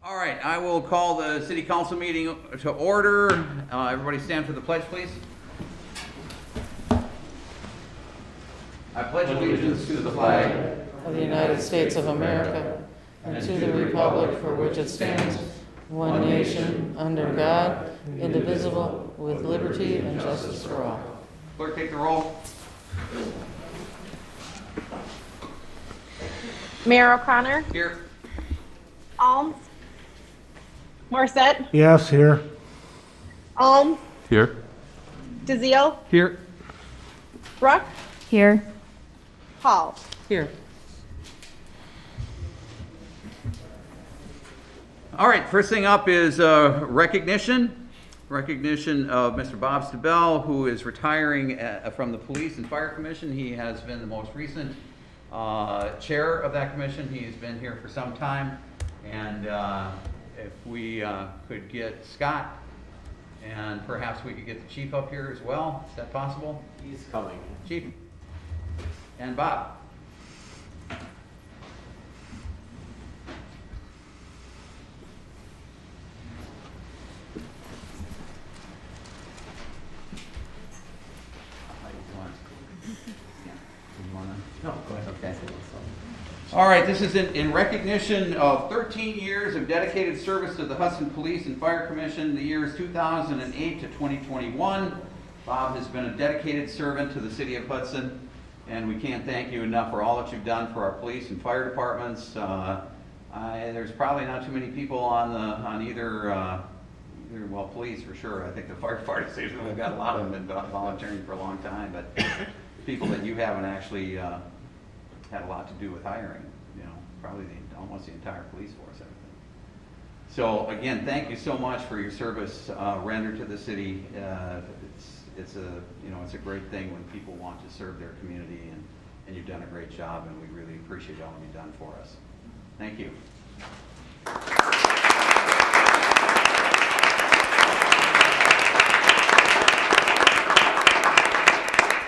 All right, I will call the city council meeting to order. Everybody stand for the pledge, please. I pledge allegiance to the flag of the United States of America and to the republic for which it stands, one nation, under God, indivisible, with liberty and justice for all. Clerk, take the roll. Mayor O'Connor, Here. Alms, Morissette, Yes, here. Alms, Here. DeZiel, Here. Ruck, Here. Hall. Here. All right, first thing up is recognition. Recognition of Mr. Bob Stabell, who is retiring from the Police and Fire Commission. He has been the most recent chair of that commission. He's been here for some time. And if we could get Scott, and perhaps we could get the chief up here as well. Is that possible? He's coming. Chief? And Bob? No, go ahead. Okay. All right, this is in recognition of 13 years of dedicated service to the Hudson Police and Fire Commission, the years 2008 to 2021. Bob has been a dedicated servant to the city of Hudson, and we can't thank you enough for all that you've done for our police and fire departments. There's probably not too many people on either, well, police for sure. I think the fire department, we've got a lot of them been volunteering for a long time, but people that you haven't actually had a lot to do with hiring, probably almost the entire police force, everything. So again, thank you so much for your service rendered to the city. It's a great thing when people want to serve their community, and you've done a great job, and we really appreciate all you've done for us. Thank you.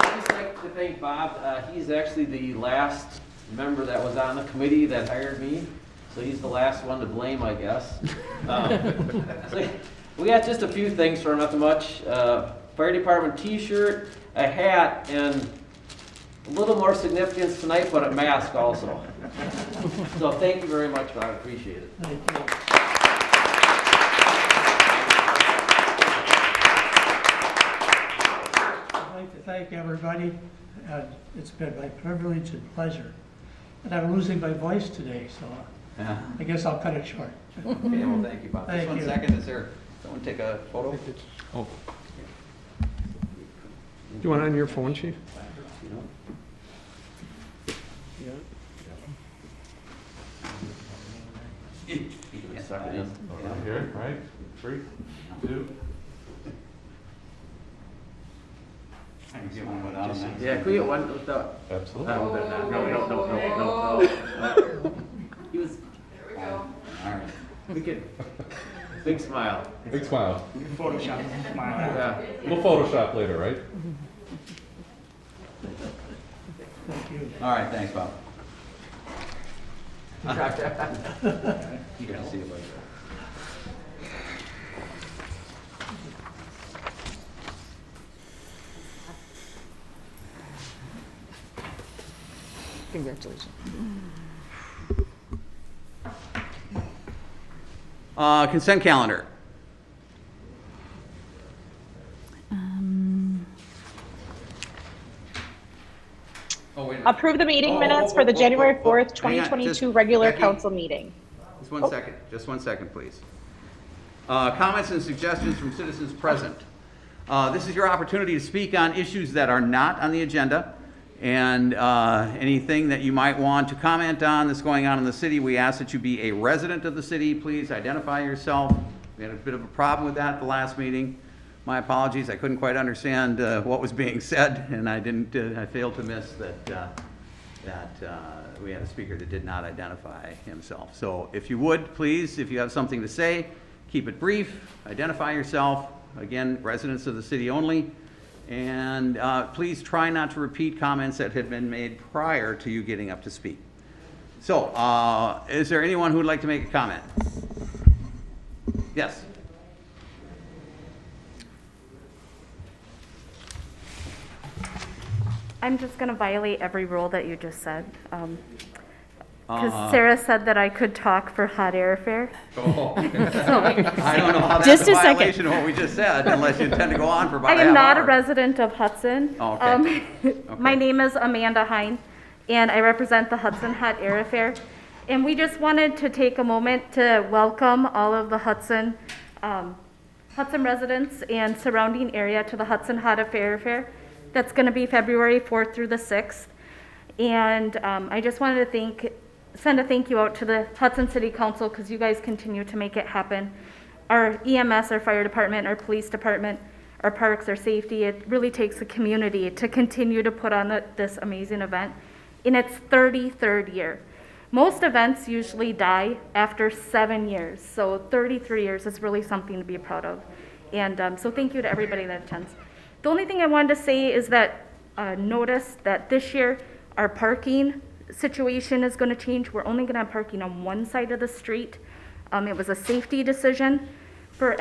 I'd just like to thank Bob. He's actually the last member that was on the committee that hired me, so he's the last one to blame, I guess. So we got just a few things for him, nothing much. Fire department T-shirt, a hat, and a little more significance tonight, but a mask also. So thank you very much, Bob. I appreciate it. Thank you. I'd like to thank everybody. It's been my privilege and pleasure. And I'm losing my voice today, so Yeah. I guess I'll cut it short. Okay, well, thank you, Bob. Just Thank one you. second, is there, someone take a photo? Oh. You want it on your phone, Chief? Here, right? 3, 2. I can get one without him. Yeah, can we get one without? Absolutely. No. He was, All right. we could, big smile. Big smile. Yeah. We'll Photoshop later, right? Thank you. All right, thanks, Bob. You can see it later. Congratulations. Consent calendar. Oh, wait a minute. Approve the meeting minutes for the January 4th, 2022 regular Becky. council meeting. Just one second, please. Comments and suggestions from citizens present. This is your opportunity to speak on issues that are not on the agenda, and anything that you might want to comment on that's going on in the city. We ask that you be a resident of the city. Please identify yourself. We had a bit of a problem with that at the last meeting. My apologies, I couldn't quite understand what was being said, and I failed to miss that we had a speaker that did not identify himself. So if you would, please, if you have something to say, keep it brief, identify yourself. Again, residents of the city only. And please try not to repeat comments that had been made prior to you getting up to speak. So, is there anyone who would like to make a comment? Yes. I'm just going to violate every rule that you just said. Because Uh-huh. Sarah said that I could talk for hot airfare. Oh. I don't know how that's Just a a second. violation of what we just said, unless you intend to go on for about I a half am not a hour. resident of Hudson. Oh, okay. My Okay. name is Amanda Hine, and I represent the Hudson Hot Air Affair. And we just wanted to take a moment to welcome all of the Hudson residents and surrounding area to the Hudson Hot Air Fair. That's going to be February 4th through the 6th. And I just wanted to send a thank you out to the Hudson City Council because you guys continue to make it happen. Our EMS, our fire department, our police department, our parks, our safety, it really takes a community to continue to put on this amazing event in its 33rd year. Most events usually die after 7 years, so 33 years is really something to be proud of. And so thank you to everybody that attends. The only thing I wanted to say is that notice that this year our parking situation is going to change. We're only going to have parking on one side of the street. It was a safety decision for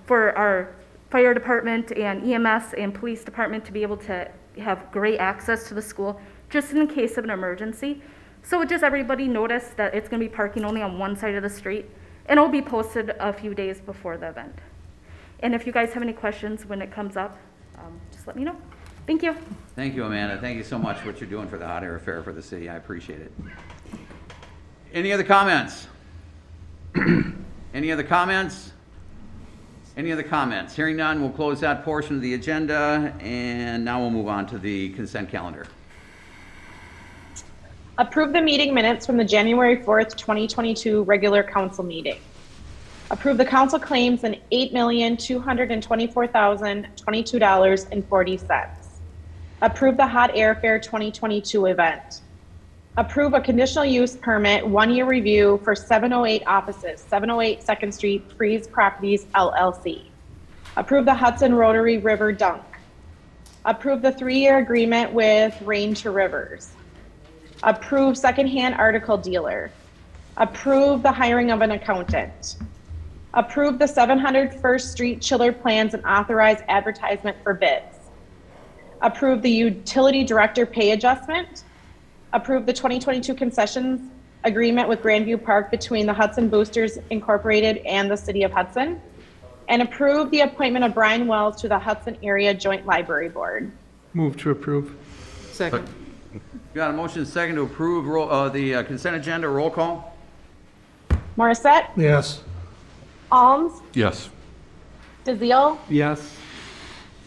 for our fire department and EMS and police department to be able to have great access to the school just in case of an emergency. So just everybody notice that it's going to be parking only on one side of the street, and it'll be posted a few days before the event. And if you guys have any questions when it comes up, just let me know. Thank you. Thank you, Amanda. Thank you so much for what you're doing for the Hot Air Fair for the city. I appreciate it. Any other comments? Any other comments? Any other comments? Hearing none, we'll close that portion of the agenda, and now we'll move on to the consent calendar. Approve the meeting minutes from the January 4th, 2022 regular council meeting. Approve the council claims in $8,224,022.40. Approve the Hot Air Fair 2022 event. Approve a conditional use permit 1-year review for 708 offices, 708 2nd Street, Freeze Properties, LLC. Approve the Hudson Rotary River Dunk. Approve the 3-year agreement with Rain to Rivers. Approve secondhand article dealer. Approve the hiring of an accountant. Approve the 700 First Street chiller plans and authorize advertisement for bids. Approve the utility director pay adjustment. Approve the 2022 concessions agreement with Grandview Park between the Hudson Boosters Incorporated and the City of Hudson. And approve the appointment of Brian Wells to the Hudson Area Joint Library Board. Move to approve. Second. Got a motion and a second to approve the consent agenda. Roll call? Morissette, Yes. Alms, Yes. DeZiel, Yes.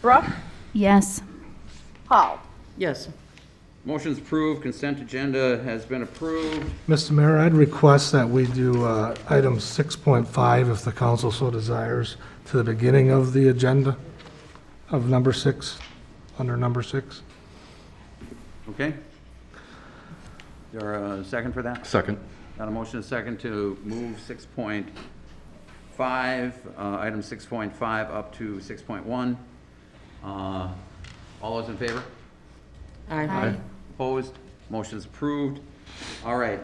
Brooke, Yes. Hall. Yes. Motion's approved. Consent agenda has been approved. Mr. Mayor, I'd request that we do item 6.5, if the council so desires, to the beginning of the agenda of number 6, under number 6. Okay? Is there a second for that? Second. Got a motion and a second to move 6.5, item 6.5 up to 6.1. All those in favor? Aye. Opposed? Motion's approved. All right,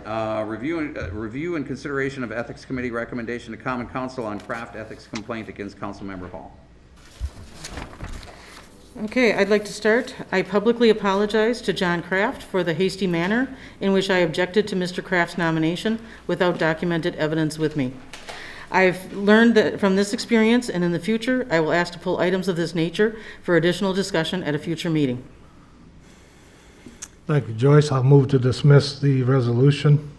review and consideration of Ethics Committee recommendation to Common Council on Craft Ethics complaint against Councilmember Hall. Okay, I'd like to start. I publicly apologize to John Kraft for the hasty manner in which I objected to Mr. Kraft's nomination without documented evidence with me. I've learned that from this experience, and in the future, I will ask to pull items of this nature for additional discussion at a future meeting. Thank you, Joyce. I'll move to dismiss the resolution.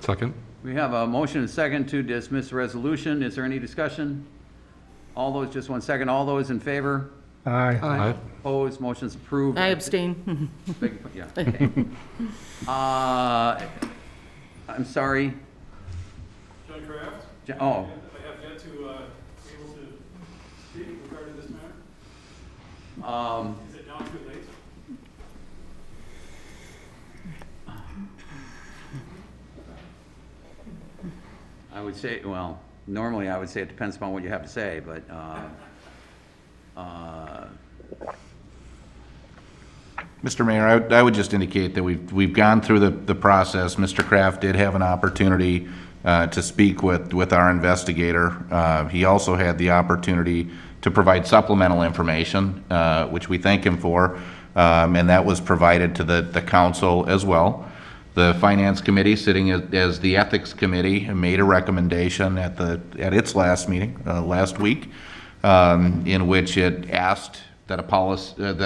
Second. We have a motion and a second to dismiss the resolution. Is there any discussion? All those, just 1 second, all those in favor? Aye. Aye. Opposed? Motion's approved. I abstain. Yeah, okay. I'm sorry. John Kraft, Oh, I have yet to be able to speak regarding this matter. Is it now too late? I would say, well, normally I would say it depends upon what you have to say, but, Mr. Mayor, I would just indicate that we've gone through the process. Mr. Kraft did have an opportunity to speak with our investigator. He also had the opportunity to provide supplemental information, which we thank him for, and that was provided to the council as well. The Finance Committee, sitting as the Ethics Committee, made a recommendation at its last meeting, last week, in which it asked that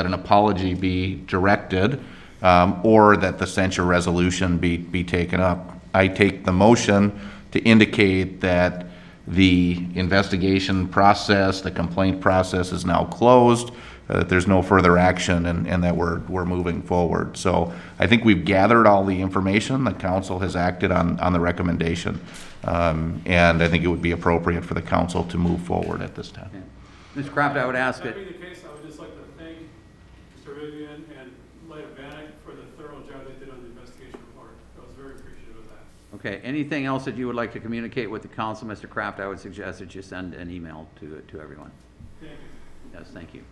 an apology be directed, or that the censure resolution be taken up. I take the motion to indicate that the investigation process, the complaint process is now closed, that there's no further action, and that we're moving forward. So I think we've gathered all the information. The council has acted on the recommendation, and I think it would be appropriate for the council to move forward at this time. Mr. Kraft, I would ask That that, being the case, I would just like to thank Mr. Vivian and Leda Bannock for the thorough job they did on the investigation report. I was very appreciative of that. okay, anything else that you would like to communicate with the council, Mr. Kraft, I would suggest that you send an email to everyone. Thank you. Yes, thank you.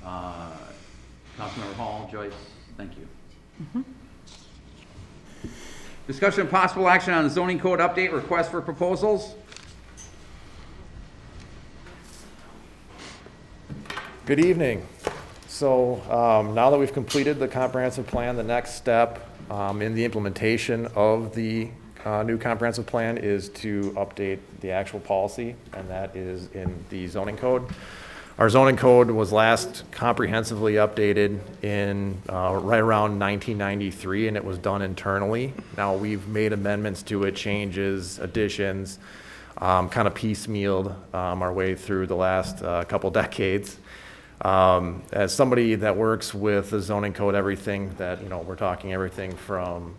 Councilmember Hall, Joyce, thank you. Discussion and possible action on the zoning code update, request for proposals. Good evening. So now that we've completed the comprehensive plan, the next step in the implementation of the new comprehensive plan is to update the actual policy, and that is in the zoning code. Our zoning code was last comprehensively updated in right around 1993, and it was done internally. Now we've made amendments to it, changes, additions, kind of piecemealed our way through the last couple decades. As somebody that works with the zoning code, everything that, we're talking everything from,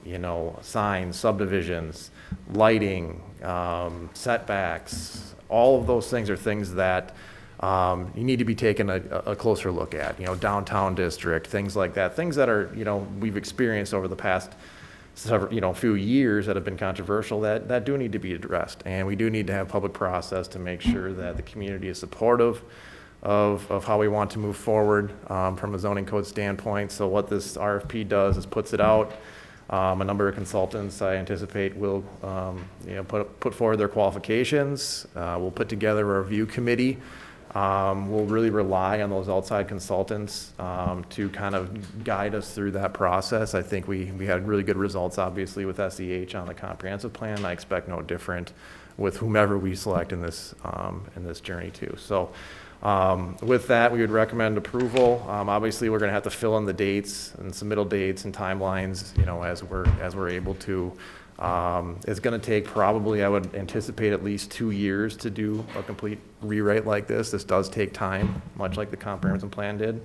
signs, subdivisions, lighting, setbacks, all of those things are things that you need to be taking a closer look at, downtown district, things like that, things that are, we've experienced over the past several, few years that have been controversial that do need to be addressed. And we do need to have public process to make sure that the community is supportive of how we want to move forward from a zoning code standpoint. So what this RFP does is puts it out. A number of consultants I anticipate will put forward their qualifications. We'll put together a review committee. We'll really rely on those outside consultants to kind of guide us through that process. I think we had really good results, obviously, with SEH on the comprehensive plan. I expect no different with whomever we select in this journey too. So with that, we would recommend approval. Obviously, we're going to have to fill in the dates and submittal dates and timelines, as we're able to. It's going to take probably, I would anticipate, at least 2 years to do a complete rewrite like this. This does take time, much like the comprehensive plan did,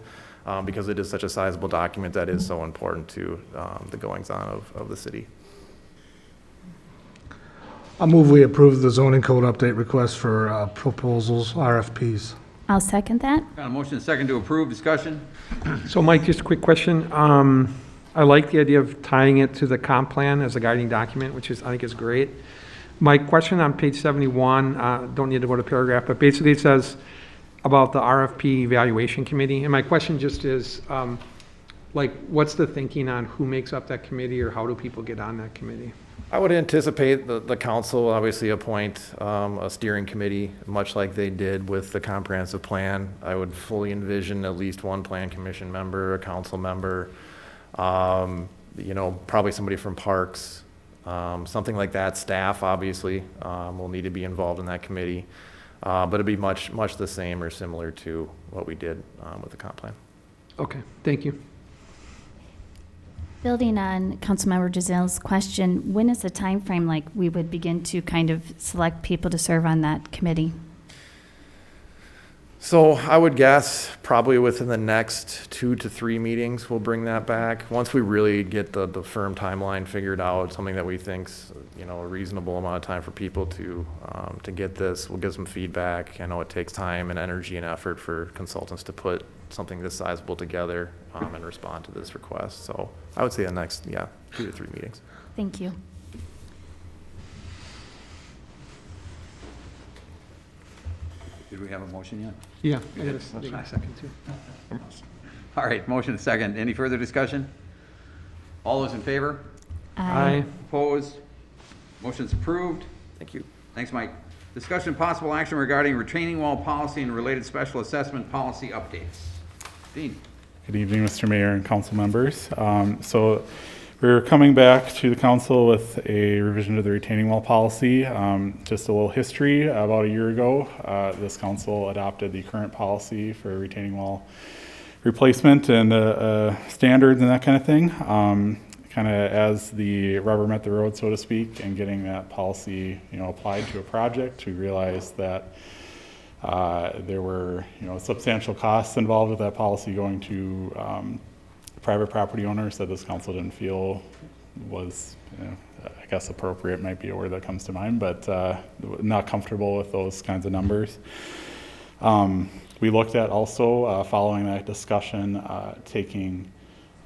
because it is such a sizable document that is so important to the goings-on of the city. I'll move we approve the zoning code update request for proposals, RFPs. I'll second that. Got a motion and second to approve, discussion? So Mike, just a quick question. I like the idea of tying it to the comp plan as a guiding document, which I think is great. My question on page 71, don't need to go to paragraph, but basically it says about the RFP evaluation committee. And my question just is, what's the thinking on who makes up that committee, or how do people get on that committee? I would anticipate the council obviously appoint a steering committee, much like they did with the comprehensive plan. I would fully envision at least one plan commission member, a council member, probably somebody from parks, something like that. Staff obviously will need to be involved in that committee, but it'd be much the same or similar to what we did with the comp plan. Okay, thank you. Building on Councilmember Gisele's question, when is the time frame like we would begin to kind of select people to serve on that committee? So I would guess probably within the next 2 to 3 meetings, we'll bring that back. Once we really get the firm timeline figured out, something that we think's, a reasonable amount of time for people to get this, we'll get some feedback. I know it takes time and energy and effort for consultants to put something this sizable together and respond to this request. So I would say the next, 2 to 3 meetings. Thank you. Did we have a motion yet? Yeah, I got a second too. All right, motion and second. Any further discussion? All those in favor? Aye. Opposed? Motion's approved. Thank you. Thanks, Mike. Discussion and possible action regarding retaining wall policy and related special assessment policy updates. Dean? Good evening, Mr. Mayor and council members. So we're coming back to the council with a revision to the retaining wall policy. Just a little history. About a year ago, this council adopted the current policy for retaining wall replacement and standards and that kind of thing. Kind of as the rubber met the road, so to speak, and getting that policy, applied to a project, we realized that there were, substantial costs involved with that policy going to private property owners that this council didn't feel was, I guess appropriate might be a word that comes to mind, but not comfortable with those kinds of numbers. We looked at also, following that discussion, taking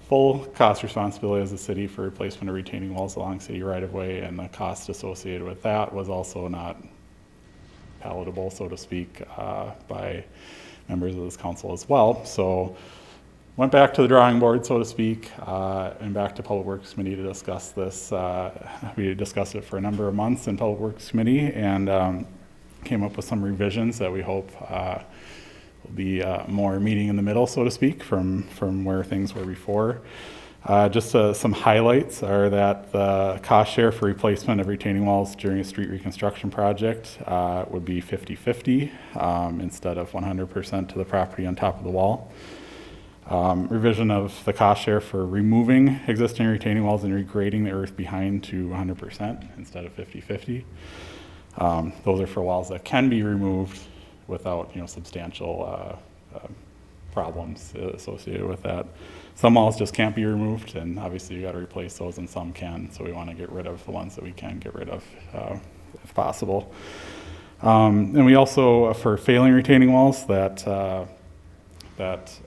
full cost responsibility as a city for replacement of retaining walls along city right-of-way, and the cost associated with that was also not palatable, so to speak, by members of this council as well. So went back to the drawing board, so to speak, and back to Public Works Committee to discuss this. We discussed it for a number of months in Public Works Committee and came up with some revisions that we hope will be more meeting in the middle, so to speak, from where things were before. Just some highlights are that the cost share for replacement of retaining walls during a street reconstruction project would be 50-50 instead of 100% to the property on top of the wall. Revision of the cost share for removing existing retaining walls and regrading the earth behind to 100% instead of 50-50. Those are for walls that can be removed without substantial problems associated with that. Some walls just can't be removed, and obviously you got to replace those, and some can. So we want to get rid of the ones that we can get rid of if possible. And we also, for failing retaining walls that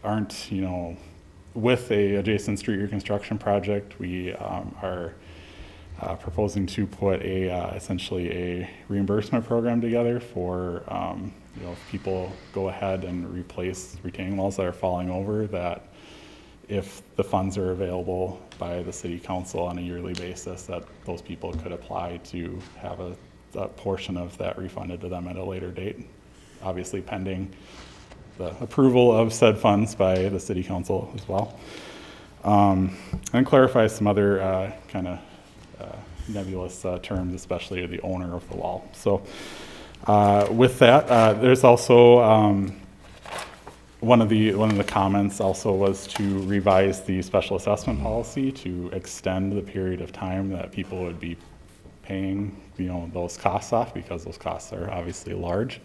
aren't with a adjacent street reconstruction project, we are proposing to put essentially a reimbursement program together for if people go ahead and replace retaining walls that are falling over, that if the funds are available by the city council on a yearly basis, that those people could apply to have a portion of that refunded to them at a later date, obviously pending the approval of said funds by the city council as well. And clarify some other kind of nebulous terms, especially the owner of the wall. So with that, there's also one of the comments also was to revise the special assessment policy to extend the period of time that people would be paying those costs off, because those costs are obviously large.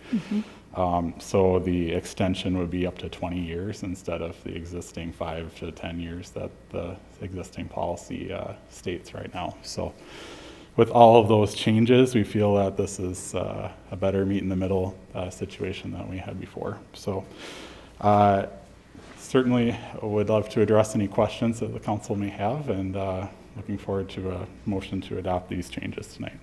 So the extension would be up to 20 years instead of the existing 5 to 10 years that the existing policy states right now. So with all of those changes, we feel that this is a better meet in the middle situation than we had before. So certainly would love to address any questions that the council may have, and looking forward to a motion to adopt these changes tonight.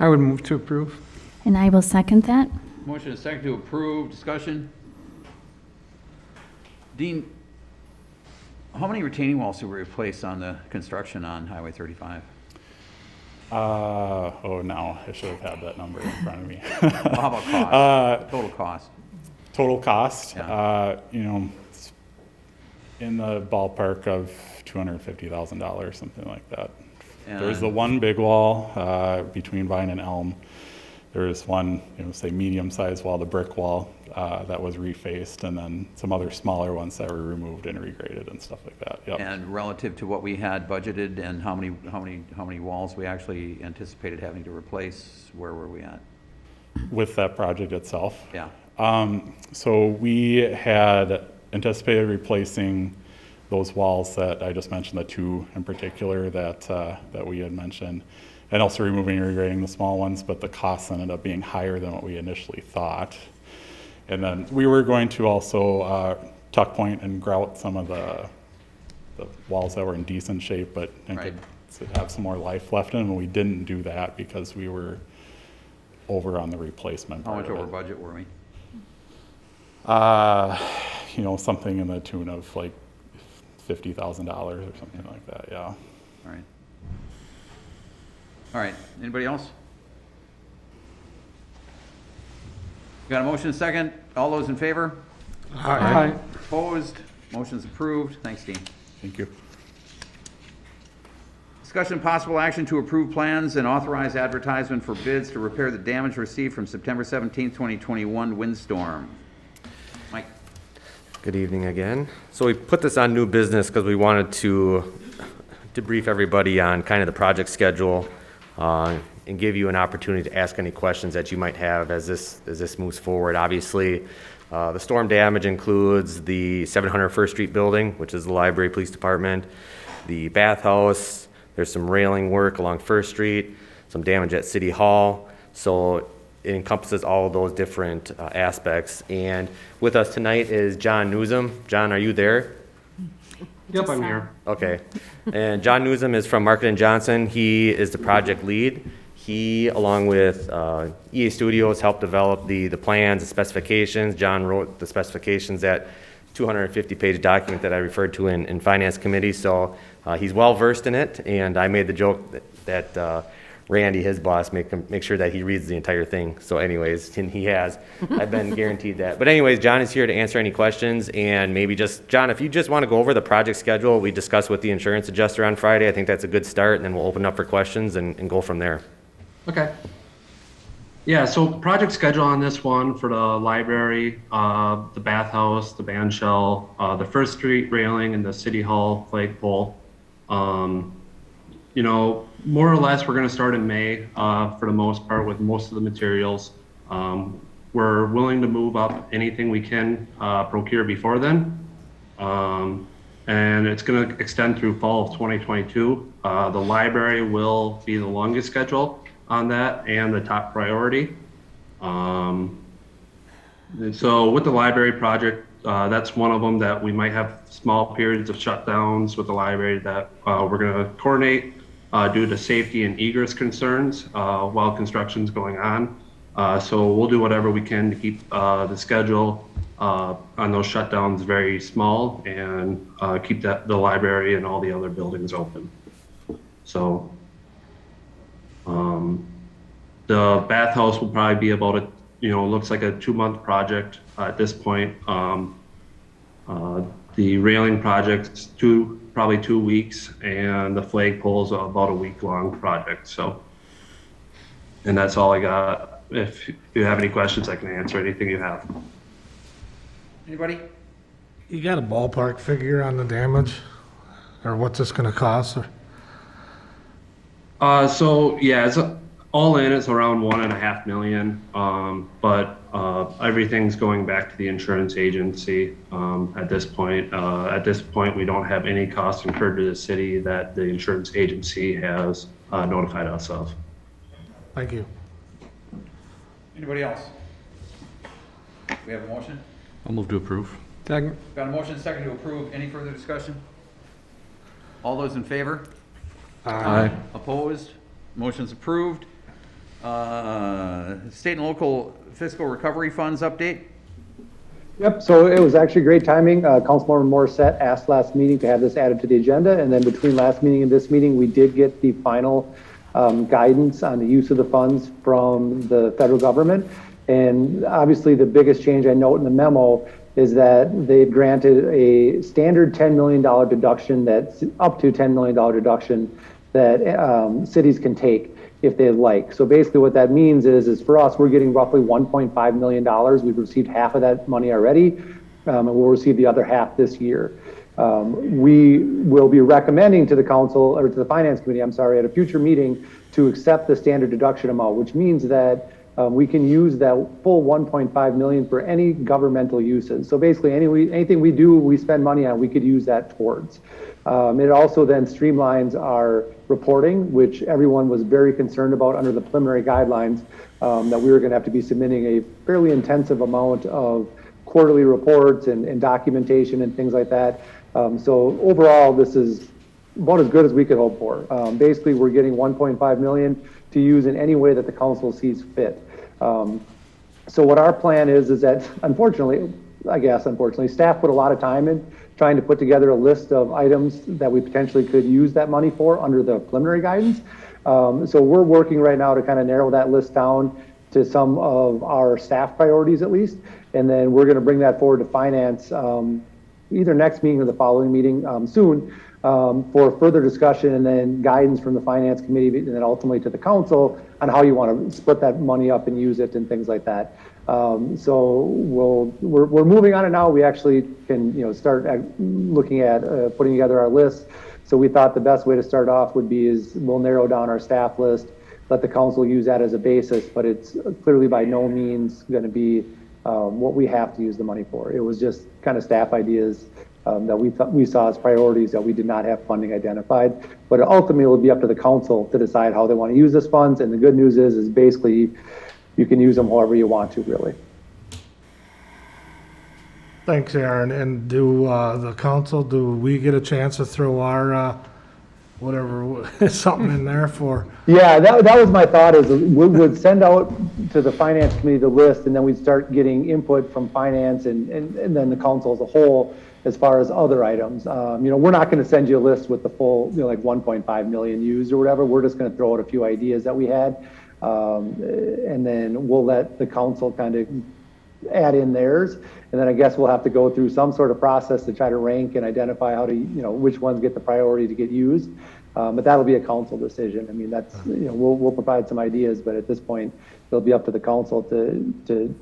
I would move to approve. And I will second that. Motion is second to approve. Discussion. Dean, how many retaining walls did we replace on the construction on Highway 35? No, I should have had that number in front of me. Well, how about cost? Total cost. Total cost, Yeah. it's in the ballpark of $250,000, something like that. There's the one big wall between Vine and Elm. There's one, say medium-sized wall, the brick wall that was refaced, and then some other smaller ones that were removed and regraded and stuff like that. Yep. And relative to what we had budgeted and how many walls we actually anticipated having to replace, where were we at? With that project itself? Yeah. So we had anticipated replacing those walls that I just mentioned, the two in particular that we had mentioned, and also removing and regrading the small ones, but the costs ended up being higher than what we initially thought. And then we were going to also tuck point and grout some of the walls that were in decent shape, but could have some more life left in them. And we didn't do that because we were over on the replacement. How much over budget were we? Something in the tune of like $50,000 or something like that. Yeah. All right. All right, anybody else? Got a motion and a second? All those in favor? Aye. Opposed? Motion's approved. Thanks, Dean. Thank you. Discussion and possible action to approve plans and authorize advertisement for bids to repair the damage received from September 17, 2021 windstorm. Mike? Good evening again. So we put this on new business because we wanted to debrief everybody on kind of the project schedule and give you an opportunity to ask any questions that you might have as this moves forward. Obviously, the storm damage includes the 700 First Street building, which is the library, police department, the bathhouse. There's some railing work along First Street, some damage at City Hall. So it encompasses all of those different aspects. And with us tonight is John Newsom. John, are you there? Yep, I'm here. Okay. And John Newsom is from Market and Johnson. He is the project lead. He, along with EA Studios, helped develop the plans, the specifications. John wrote the specifications, that 250-page document that I referred to in Finance Committee. So he's well-versed in it, and I made the joke that Randy, his boss, make sure that he reads the entire thing. So anyways, and he has. I've been guaranteed that. But anyways, John is here to answer any questions, and maybe just, John, if you just want to go over the project schedule we discussed with the insurance adjuster on Friday, I think that's a good start, and then we'll open up for questions and go from there. Okay. Yeah, so project schedule on this one for the library, the bathhouse, the band shell, the First Street railing, and the City Hall flagpole. You know, more or less, we're going to start in May for the most part with most of the materials. We're willing to move up anything we can procure before then. And it's going to extend through fall of 2022. The library will be the longest schedule on that and the top priority. And so with the library project, that's one of them that we might have small periods of shutdowns with the library that we're going to coordinate due to safety and egress concerns while construction's going on. So we'll do whatever we can to keep the schedule on those shutdowns very small and keep the library and all the other buildings open. So the bathhouse will probably be about looks like a 2-month project at this point. The railing project's probably 2 weeks, and the flagpole's about a week-long project. So, and that's all I got. If you have any questions, I can answer anything you have. Anybody? You got a ballpark figure on the damage, or what's this gonna cost? So yeah, it's all in, it's around $1.5 million. But everything's going back to the insurance agency at this point. At this point, we don't have any costs incurred to the city that the insurance agency has notified us of. Thank you. Anybody else? We have a motion? I'll move to approve. Second. Got a motion and a second to approve. Any further discussion? All those in favor? Aye. Opposed? Motion's approved. State and local fiscal recovery funds update. Yep, so it was actually great timing. Councilmember Morissette asked last meeting to have this added to the agenda, and then between last meeting and this meeting, we did get the final guidance on the use of the funds from the federal government. And obviously, the biggest change I note in the memo is that they've granted a standard $10 million deduction, that's up to $10 million deduction that cities can take if they like. So basically what that means is for us, we're getting roughly $1.5 million. We've received half of that money already, and we'll receive the other half this year. We will be recommending to the council, or to the finance committee, I'm sorry, at a future meeting to accept the standard deduction amount, which means that we can use that full 1.5 million for any governmental uses. So basically anything we do, we spend money on, we could use that towards. It also then streamlines our reporting, which everyone was very concerned about under the preliminary guidelines, that we were going to have to be submitting a fairly intensive amount of quarterly reports and documentation and things like that. So overall, this is about as good as we could hope for. Basically, we're getting 1.5 million to use in any way that the council sees fit. So what our plan is that unfortunately, staff put a lot of time in trying to put together a list of items that we potentially could use that money for under the preliminary guidance. So we're working right now to kind of narrow that list down to some of our staff priorities at least. And then we're going to bring that forward to finance either next meeting or the following meeting soon for further discussion and then guidance from the finance committee and then ultimately to the council on how you want to split that money up and use it and things like that. So we're moving on it now. We actually can start looking at putting together our list. So we thought the best way to start off would be is we'll narrow down our staff list, let the council use that as a basis, but it's clearly by no means going to be what we have to use the money for. It was just kind of staff ideas that we saw as priorities that we did not have funding identified. But ultimately, it will be up to the council to decide how they want to use this funds. And the good news is basically you can use them however you want to, really. Thanks, Aaron. And do the council, do we get a chance to throw our whatever, something in there for? Yeah, that was my thought is we would send out to the finance committee the list and then we'd start getting input from finance and then the council as a whole as far as other items. We're not going to send you a list with the full, like 1.5 million used or whatever. We're just going to throw out a few ideas that we had. And then we'll let the council kind of add in theirs. And then I guess we'll have to go through some sort of process to try to rank and identify how to, which ones get the priority to get used. But that'll be a council decision. I mean, that's, we'll provide some ideas, but at this point, it'll be up to the council to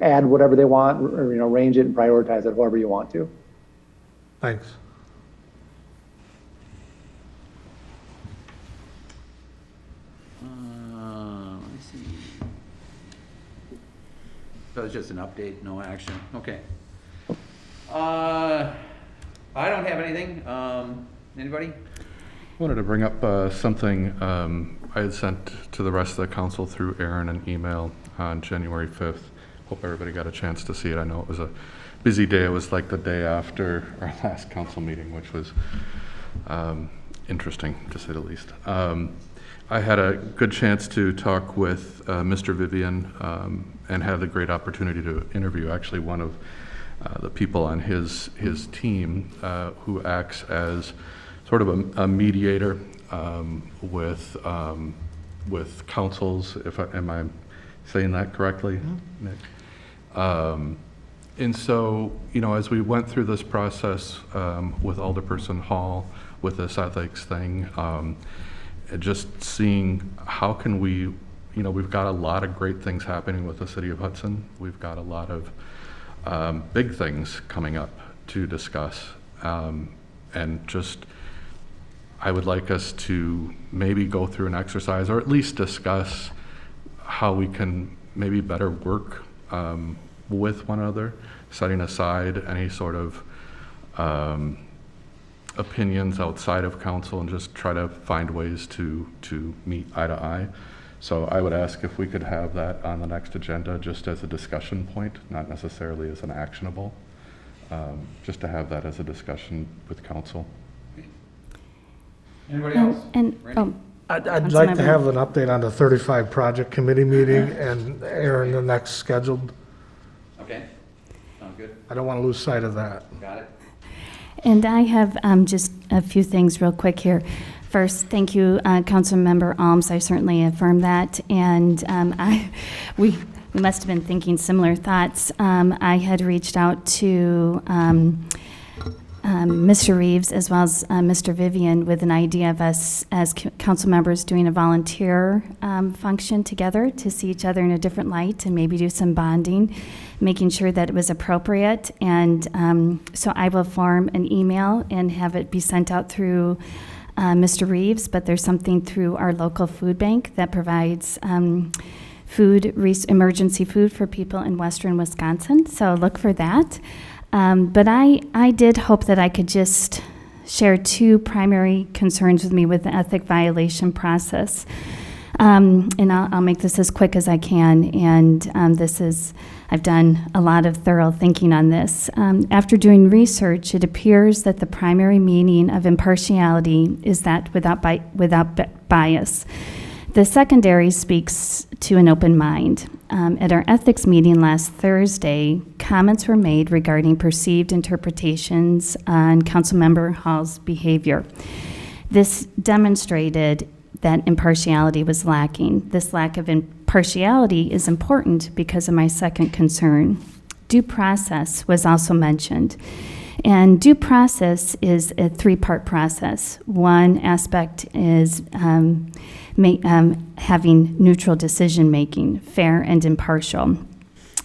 add whatever they want or, range it and prioritize it however you want to. Thanks. Let me see. So it's just an update, no action. Okay. I don't have anything. Anybody? I wanted to bring up something I had sent to the rest of the council through Aaron an email on January 5th. Hope everybody got a chance to see it. I know it was a busy day. It was like the day after our last council meeting, which was interesting to say the least. I had a good chance to talk with Mr. Vivian and had the great opportunity to interview actually one of the people on his team who acts as sort of a mediator with councils. Am I saying that correctly, Nick? And so, as we went through this process with Alderperson Hall with this ethics thing, just seeing how can we, we've got a lot of great things happening with the city of Hudson. We've got a lot of big things coming up to discuss. And just, I would like us to maybe go through an exercise or at least discuss how we can maybe better work with one another, setting aside any sort of opinions outside of council and just try to find ways to meet eye to eye. So I would ask if we could have that on the next agenda just as a discussion point, not necessarily as an actionable, just to have that as a discussion with council. Anybody else? I'd like to have an update on the 35 Project Committee meeting and Aaron, the next scheduled. Okay. Sounds good. I don't want to lose sight of that. Got it. And I have just a few things real quick here. First, thank you, Councilmember Alms. I certainly affirm that. And we must have been thinking similar thoughts. I had reached out to Mr. Reeves as well as Mr. Vivian with an idea of us as council members doing a volunteer function together to see each other in a different light and maybe do some bonding, making sure that it was appropriate. And so I will form an email and have it be sent out through Mr. Reeves, but there's something through our local food bank that provides emergency food for people in western Wisconsin. So look for that. But I did hope that I could just share two primary concerns with me with the ethic violation process. And I'll make this as quick as I can. And I've done a lot of thorough thinking on this. After doing research, it appears that the primary meaning of impartiality is that without bias. The secondary speaks to an open mind. At our ethics meeting last Thursday, comments were made regarding perceived interpretations on Councilmember Hall's behavior. This demonstrated that impartiality was lacking. This lack of impartiality is important because of my second concern. Due process was also mentioned. And due process is a three-part process. One aspect is having neutral decision-making, fair and impartial.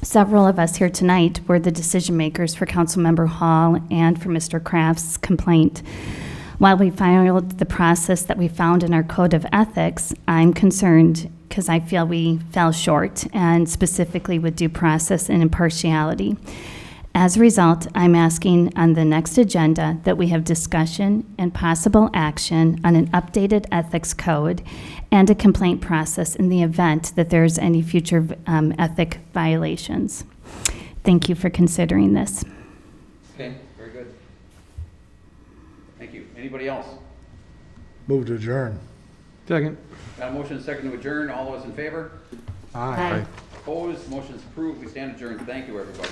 Several of us here tonight were the decision makers for Councilmember Hall and for Mr. Kraft's complaint. While we followed the process that we found in our code of ethics, I'm concerned because I feel we fell short, and specifically with due process and impartiality. As a result, I'm asking on the next agenda that we have discussion and possible action on an updated ethics code and a complaint process in the event that there's any future ethic violations. Thank you for considering this. Okay, very good. Thank you. Anybody else? Move to adjourn. Second. Got a motion and a second to adjourn. All those in favor? Aye. Opposed? Motion is approved. We stand adjourned. Thank you, everybody.